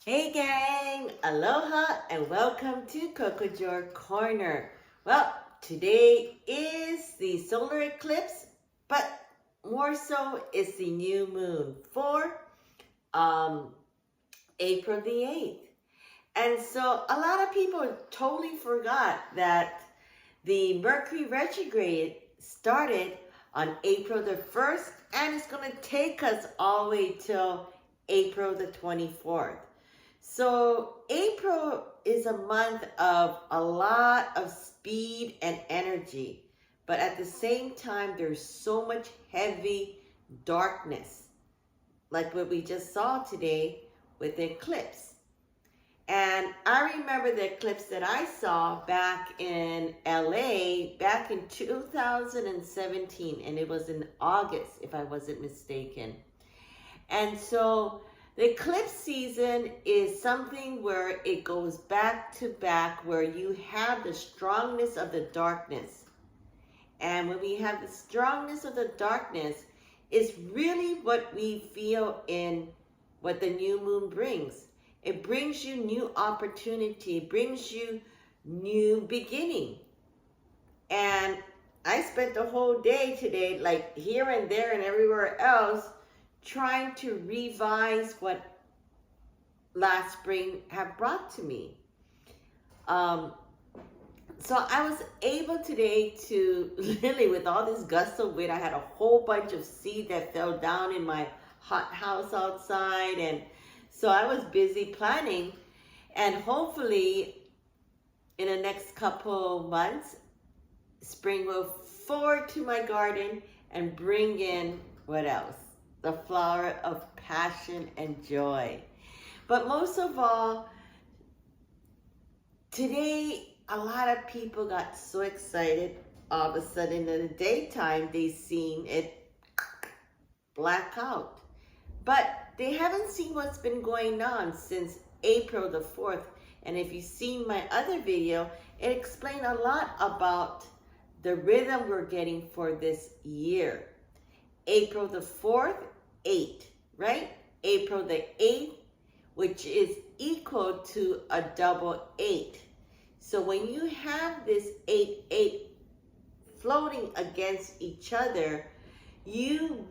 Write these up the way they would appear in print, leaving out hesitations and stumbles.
Hey gang, aloha and welcome to Kokojor Corner. Well, today is the solar eclipse, but more so is the new moon for um, April the 8th. And so a lot of people totally forgot that the Mercury retrograde started on April the 1st and it's going to take us all the way till April the 24th. So April is a month of a lot of speed and energy, but at the same time, there's so much heavy darkness, like what we just saw today with the eclipse. And I remember the eclipse that I saw back in LA back in 2017, and it was in August, if I wasn't mistaken. And so the eclipse season is something where it goes back to back, where you have the strongness of the darkness. And when we have the strongness of the darkness, it's really what we feel in what the new moon brings. It brings you new opportunity, it brings you new beginning. And I spent the whole day today, like here and there and everywhere else, trying to revise what last spring have brought to me. So I was able today to literally, with all this gust of wind, I had a whole bunch of seed that fell down in my hot house outside. And so I was busy planning, and hopefully in the next couple months, spring will forward to my garden and bring in what else? The flower of passion and joy. But most of all, today, a lot of people got so excited. All of a sudden in the daytime, they seen it black out. But they haven't seen what's been going on since April the 4th. And if you've seen my other video, it explained a lot about the rhythm we're getting for this year. April the 4th, 8, right? April the 8th, which is equal to a double 8. So when you have this 8 floating against each other, you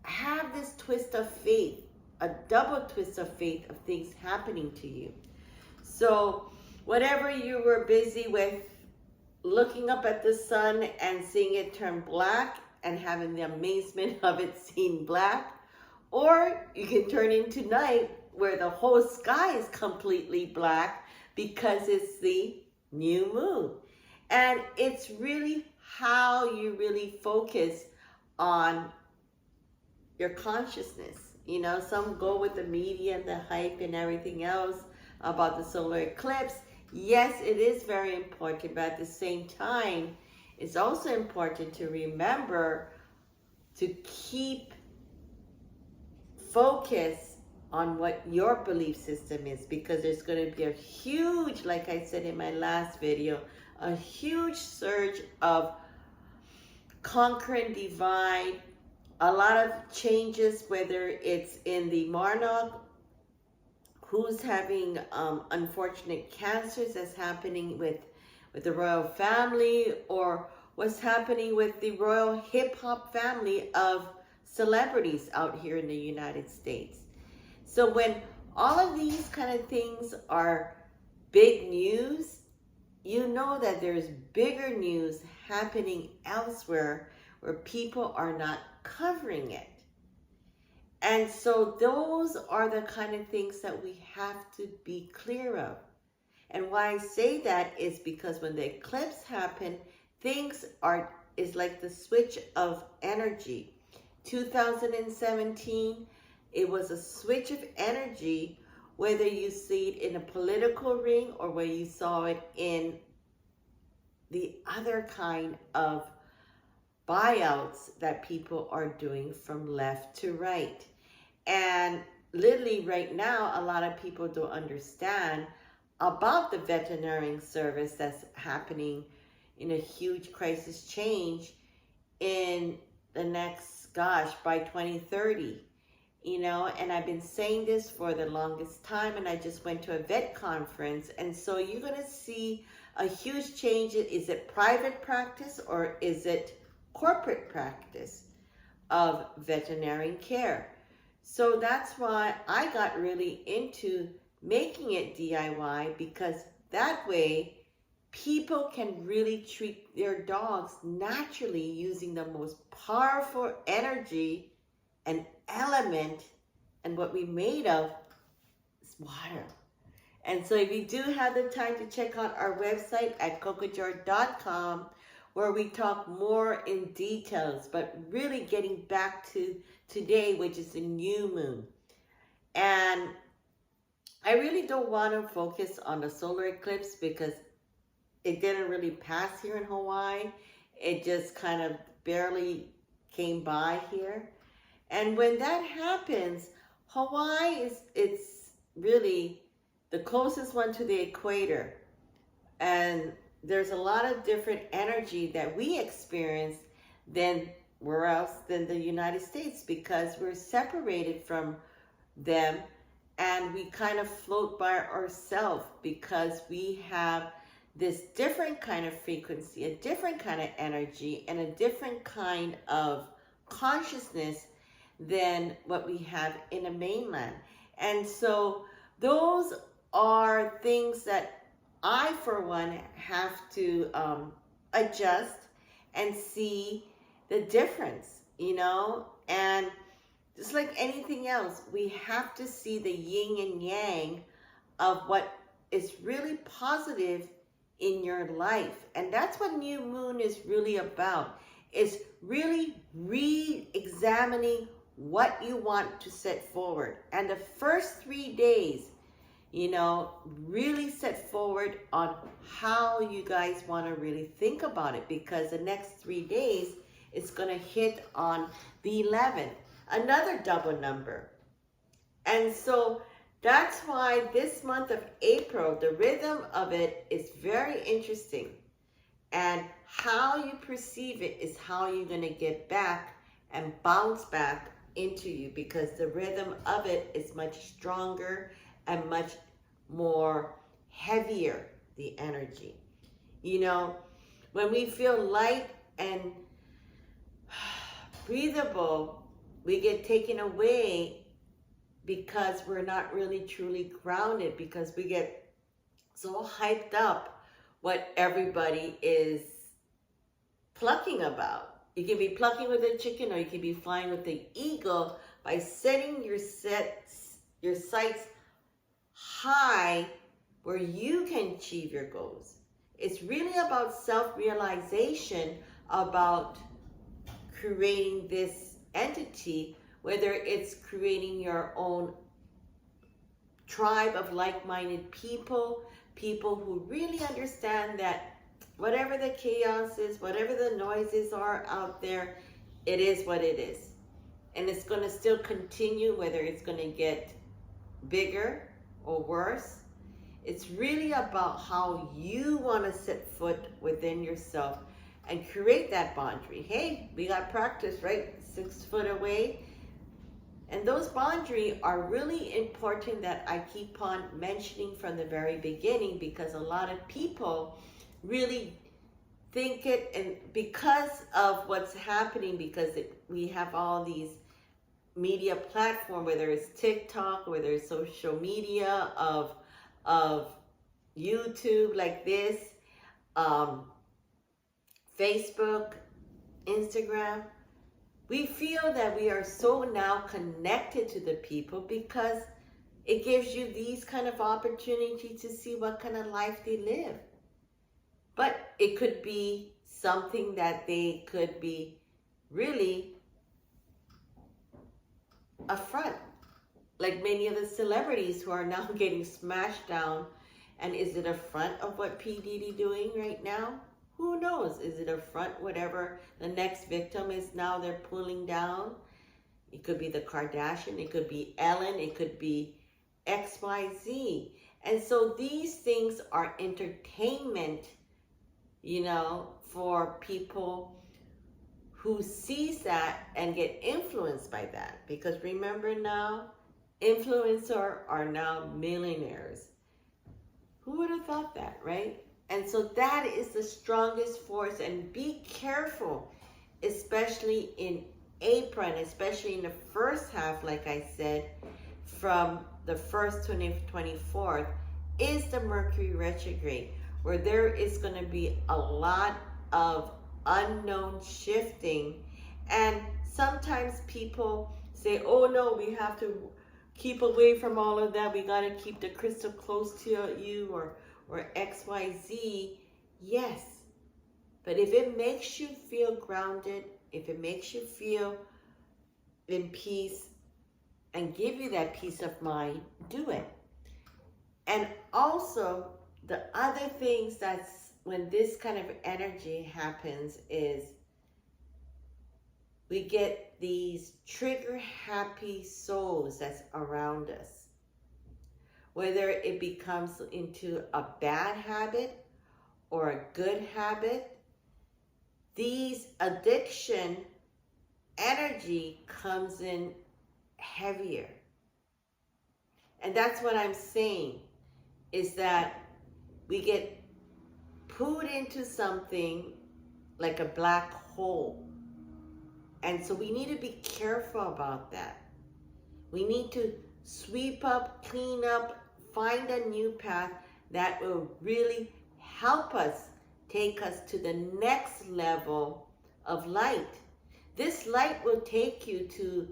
have this twist of fate, a double twist of fate of things happening to you. So whatever you were busy with, looking up at the sun and seeing it turn black and having the amazement of it seeing black, or you can turn into night where the whole sky is completely black because it's the new moon. And it's really how you really focus on your consciousness. You know, some go with the media and the hype and everything else about the solar eclipse. Yes, it is very important, but at the same time, it's also important to remember to keep focus on what your belief system is, because there's going to be a huge, like I said in my last video, a huge surge of conquering divide, a lot of changes, whether it's in the monarch who's having unfortunate cancers that's happening with the royal family, or what's happening with the royal hip-hop family of celebrities out here in the United States. So when all of these kind of things are big news, you know that there's bigger news happening elsewhere where people are not covering it. And so those are the kind of things that we have to be clear of. And why I say that is because when the eclipse happened, is like the switch of energy. 2017, it was a switch of energy, whether you see it in a political ring or where you saw it in the other kind of buyouts that people are doing from left to right. And literally right now, a lot of people don't understand about the veterinary service that's happening in a huge crisis change in the next, by 2030. you know, and I've been saying this for the longest time, and I just went to a vet conference, and so you're going to see a huge change. Is it private practice or is it corporate practice of veterinarian care? So that's why I got really into making it DIY, because that way people can really treat their dogs naturally using the most powerful energy and element, and what we made of is water. And so if you do have the time to check out our website at cocojor.com, where we talk more in details, but really getting back to today, which is the new moon. And I really don't want to focus on the solar eclipse because it didn't really pass here in Hawaii. It just kind of barely came by here. And when that happens, Hawaii it's really the closest one to the equator. And there's a lot of different energy that we experience than where else than the United States, because we're separated from them and we kind of float by ourselves because we have this different kind of frequency, a different kind of energy, and a different kind of consciousness than what we have in the mainland. And so those are things that I, for one, have to adjust and see the difference, you know? And just like anything else, we have to see the yin and yang of what is really positive in your life. And that's what new moon is really about, is really re-examining what you want to set forward. And the first 3 days, you know, really set forward on how you guys want to really think about it, because the next 3 days it's going to hit on the 11th, another double number. And so that's why this month of April, the rhythm of it is very interesting. And how you perceive it is how you're going to get back and bounce back into you, because the rhythm of it is much stronger and much more heavier, the energy. You know, when we feel light and breathable, we get taken away because we're not really truly grounded, because we get so hyped up what everybody is plucking about. You can be plucking with a chicken, or you can be flying with the eagle by setting your sights high where you can achieve your goals. It's really about self-realization, about creating this entity, whether it's creating your own tribe of like-minded people, people who really understand that whatever the chaos is, whatever the noises are out there, it is what it is. And it's going to still continue, whether it's going to get bigger or worse. It's really about how you want to set foot within yourself and create that boundary. Hey, we got practice, right? 6 foot away. And those boundaries are really important, that I keep on mentioning from the very beginning, because a lot of people really think it, and because of what's happening, because we have all these media platform, whether it's TikTok, whether it's social media of YouTube like this, Facebook, Instagram, we feel that we are so now connected to the people because it gives you these kind of opportunities to see what kind of life they live. But it could be something that they could be really a front, like many of the celebrities who are now getting smashed down. And is it a front of what P. Diddy doing right now? Who knows? Is it a front, whatever the next victim is now they're pulling down? It could be the Kardashian, it could be Ellen, it could be XYZ. And so these things are entertainment, you know, for people who sees that and get influenced by that. Because remember now, influencers are now millionaires. Who would have thought that, right? And so that is the strongest force. And be careful, especially in April, and especially in the first half, like I said, from the 1st to the 24th, is the Mercury retrograde, where there is going to be a lot of unknown shifting. And sometimes people say, oh no, we have to keep away from all of that. We got to keep the crystal close to you, or XYZ. Yes. But if it makes you feel grounded, if it makes you feel in peace and give you that peace of mind, do it. And also, the other things that's when this kind of energy happens is we get these trigger happy souls that's around us. Whether it becomes into a bad habit or a good habit, these addiction energy comes in heavier. And that's what I'm saying, is that we get pulled into something like a black hole. And so we need to be careful about that. We need to sweep up, clean up, find a new path that will really help us, take us to the next level of light. This light will take you to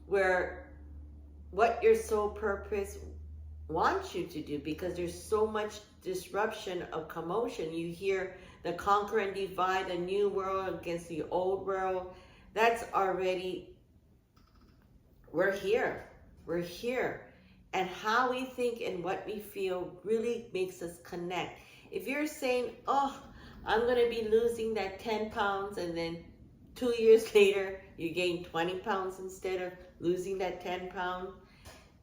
where what your soul purpose wants you to do, because there's so much disruption of commotion. You hear the conquer and divide, the new world against the old world. That's already, we're here. We're here. And how we think and what we feel really makes us connect. If you're saying, oh, I'm going to be losing that 10 pounds, and then 2 years later, you gain 20 pounds instead of losing that 10 pounds.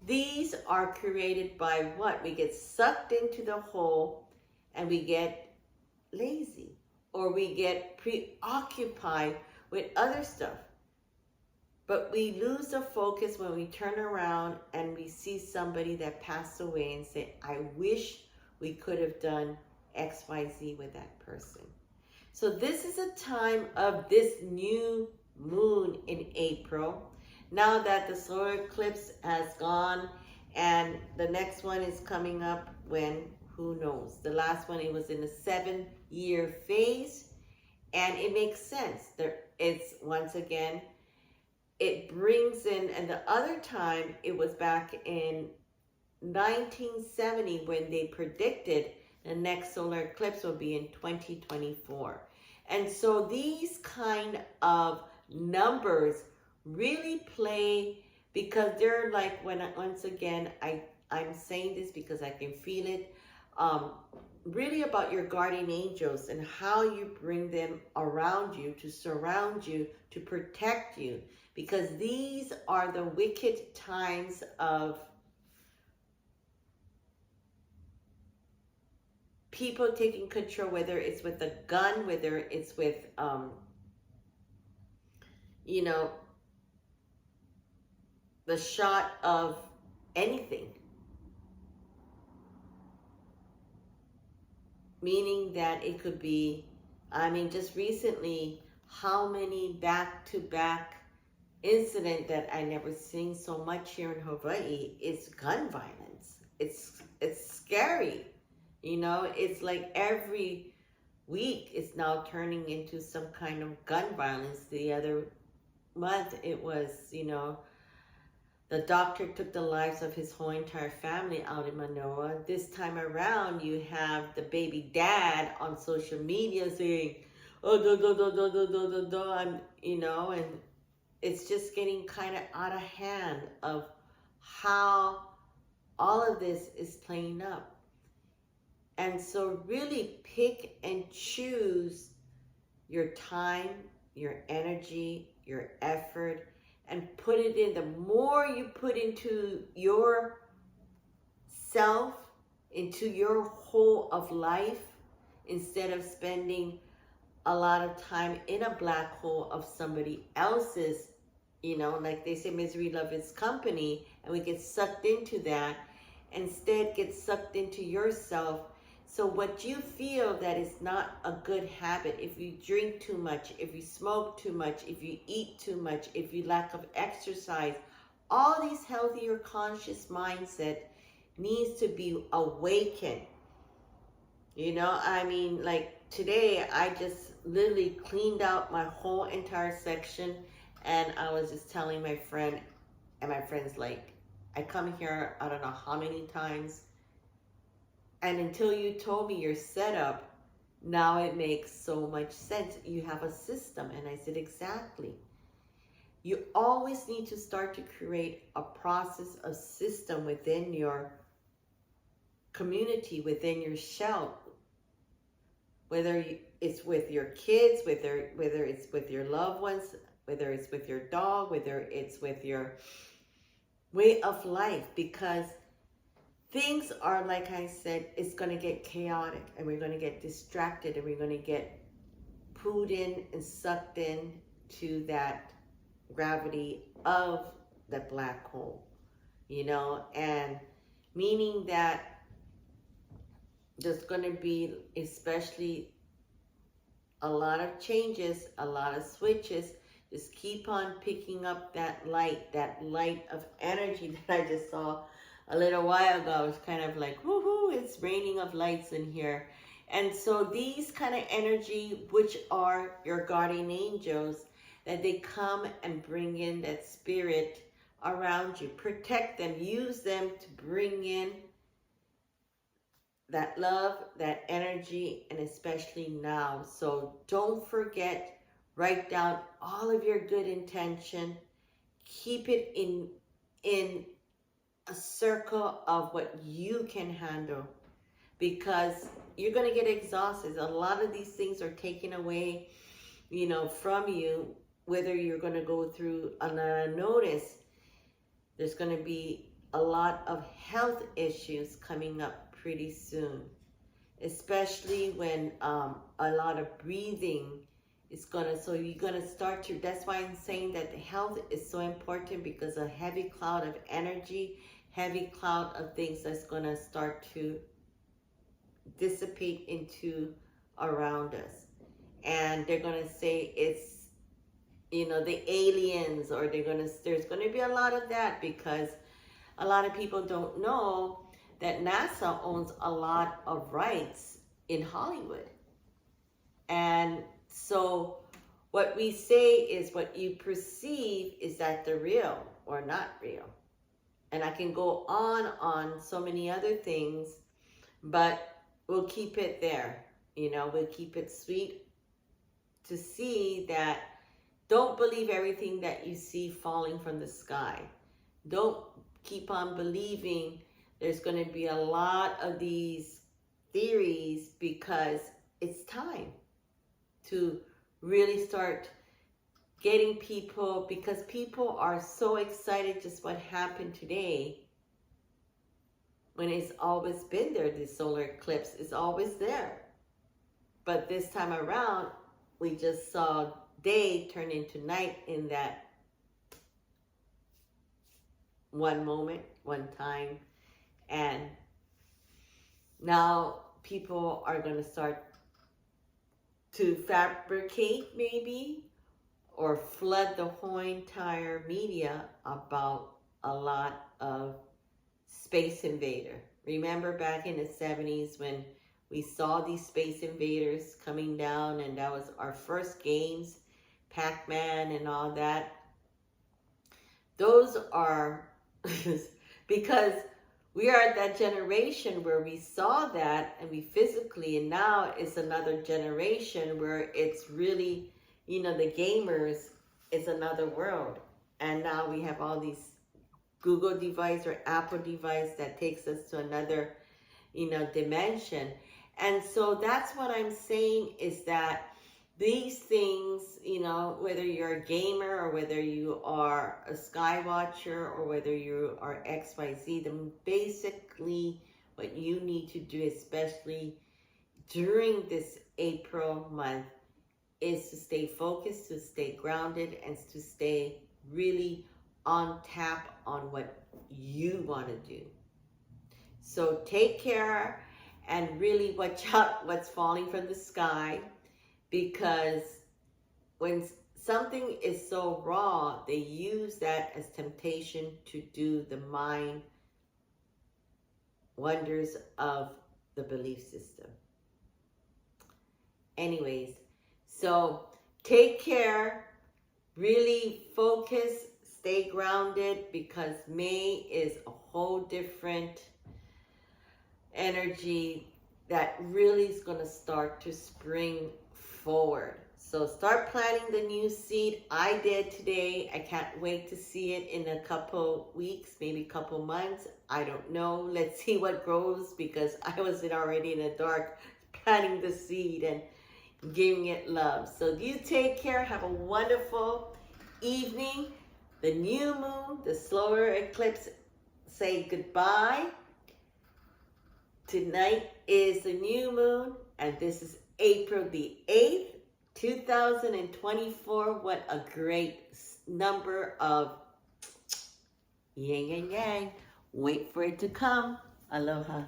These are created by what? We get sucked into the hole and we get lazy, or we get preoccupied with other stuff. But we lose the focus when we turn around and we see somebody that passed away and say, I wish we could have done XYZ with that person. So this is a time of this new moon in April. Now that the solar eclipse has gone and the next one is coming up when, who knows? The last one, it was in a 7-year phase, and it makes sense. It's, once again, it brings in, and the other time it was back in 1970 when they predicted the next solar eclipse will be in 2024. And so these kind of numbers really play, because they're like, when once again, I'm saying this because I can feel it, really about your guardian angels and how you bring them around you, to surround you, to protect you, because these are the wicked times of people taking control, whether it's with a gun, whether it's with, you know, the shot of anything. Meaning that it could be, I mean, just recently, how many back-to-back incident that I never seen so much here in Hawaii is gun violence. It's scary. You know, it's like every week it's now turning into some kind of gun violence. The other month it was, you know, the doctor took the lives of his whole entire family out in Manoa. This time around, you have the baby dad on social media saying, oh, I'm, you know, and it's just getting kind of out of hand of how all of this is playing up. And so really pick and choose your time, your energy, your effort, and put it in. The more you put into your into your whole of life, instead of spending a lot of time in a black hole of somebody else's, like they say, misery loves company, and we get sucked into that. Instead, get sucked into yourself. So what you feel that is not a good habit, if you drink too much, if you smoke too much, if you eat too much, if you lack of exercise, all these healthier conscious mindset needs to be awakened. Like today, I just literally cleaned out my whole entire section, and I was just telling my friend, and my friend's like, I come here, I don't know how many times, and until you told me your setup, now it makes so much sense. You have a system. And I said, exactly. You always need to start to create a process, a system within your community, within your shell. Whether it's with your kids, whether it's with your loved ones, whether it's with your dog, whether it's with your way of life, because things are, like I said, it's going to get chaotic, and we're going to get distracted, and we're going to get pulled in and sucked in to that gravity of the black hole, and meaning that there's going to be especially a lot of changes, a lot of switches. Just keep on picking up that light of energy that I just saw a little while ago. I was kind of like, woohoo, it's raining of lights in here. And so these kind of energy, which are your guardian angels, that they come and bring in that spirit around you. Protect them, use them to bring in that love, that energy, and especially now. So don't forget, write down all of your good intention. Keep it in a circle of what you can handle, because you're going to get exhausted. A lot of these things are taken away, from you, whether you're going to go through unnoticed. There's going to be a lot of health issues coming up pretty soon, especially when a lot of breathing is so you're gonna start to, that's why I'm saying that the health is so important, because a heavy cloud of energy, heavy cloud of things that's gonna start to dissipate into around us. And they're gonna say it's, the aliens, or there's gonna be a lot of that, because a lot of people don't know that NASA owns a lot of rights in Hollywood. And so what we say is, what you perceive is that they're real or not real. And I can go on so many other things, but we'll keep it there. We'll keep it sweet to see that don't believe everything that you see falling from the sky. Don't keep on believing there's going to be a lot of these theories, because it's time to really start getting people, because people are so excited just what happened today, when it's always been there. The solar eclipse is always there. But this time around, we just saw day turn into night in that one moment, one time. And now people are going to start to fabricate, maybe, or flood the whole entire media about a lot of space invader. Remember back in the 70s when we saw these space invaders coming down, and that was our first games, Pac-Man and all that. Those are because we are at that generation where we saw that, and we physically, and now it's another generation where it's really, the gamers is another world. And now we have all these Google device or Apple device that takes us to another, dimension. And so that's what I'm saying, is that these things, whether you're a gamer or whether you are a sky watcher or whether you are XYZ, then basically what you need to do, especially during this April month, is to stay focused, to stay grounded, and to stay really on tap on what you want to do. So take care and really watch out what's falling from the sky, because when something is so raw, they use that as temptation to do the mind wonders of the belief system. Anyways, so take care, really focus, stay grounded, because May is a whole different energy that really is going to start to spring forward. So start planting the new seed. I did today. I can't wait to see it in a couple weeks, maybe a couple months. I don't know. Let's see what grows, because I was already in the dark planting the seed and giving it love. So you take care. Have a wonderful evening. The new moon, the solar eclipse, say goodbye. Tonight is the new moon, and this is April the 8th, 2024. What a great number of yin and yang. Wait for it to come. Aloha.